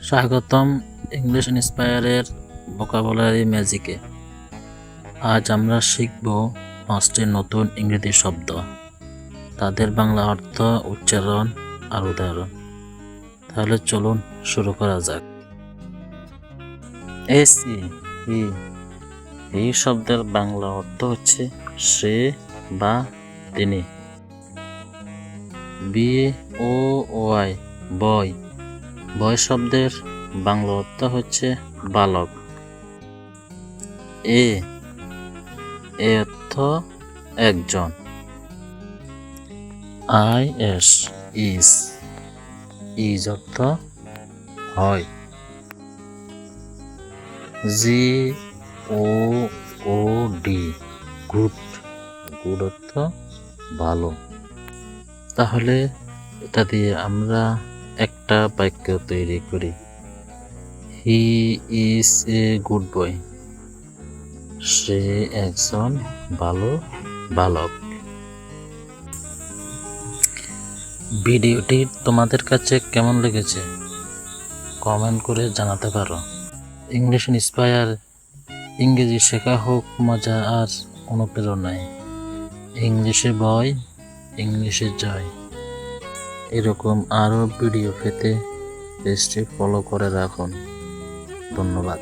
স্বাগতম English ইন্সপায়ারের vocabulary ম্যাজিকে। আজ আমরা শিখব 5টি নতুন ইংরেজি শব্দ, তাদের বাংলা অর্থ, উচ্চারণ আর উদাহরণ। তাহলে চলুন শুরু করা যাক। এসি এই শব্দের বাংলা অর্থ হচ্ছে সে বা তিনি। BOY বয় শব্দের বাংলা অর্থ হচ্ছে বালক। এ অর্থ একজন। ইজ অর্থ হয়। GOOD গুড অর্থ ভালো। তাহলে এটা দিয়ে আমরা একটা বাক্য তৈরি করি। He is a good boy. সে একজন ভালো বালক। ভিডিওটি তোমাদের কাছে কেমন লেগেছে কমেন্ট করে জানাতে পারো। ইংলিশ ইন্সপায়ার, ইংরেজি শেখা হোক মজা আর অনুপ্রেরণায়। ইংলিশে ভয়, ইংলিশে জয়। এরকম আরও ভিডিও পেতে পেজটি ফলো করে রাখুন। ধন্যবাদ।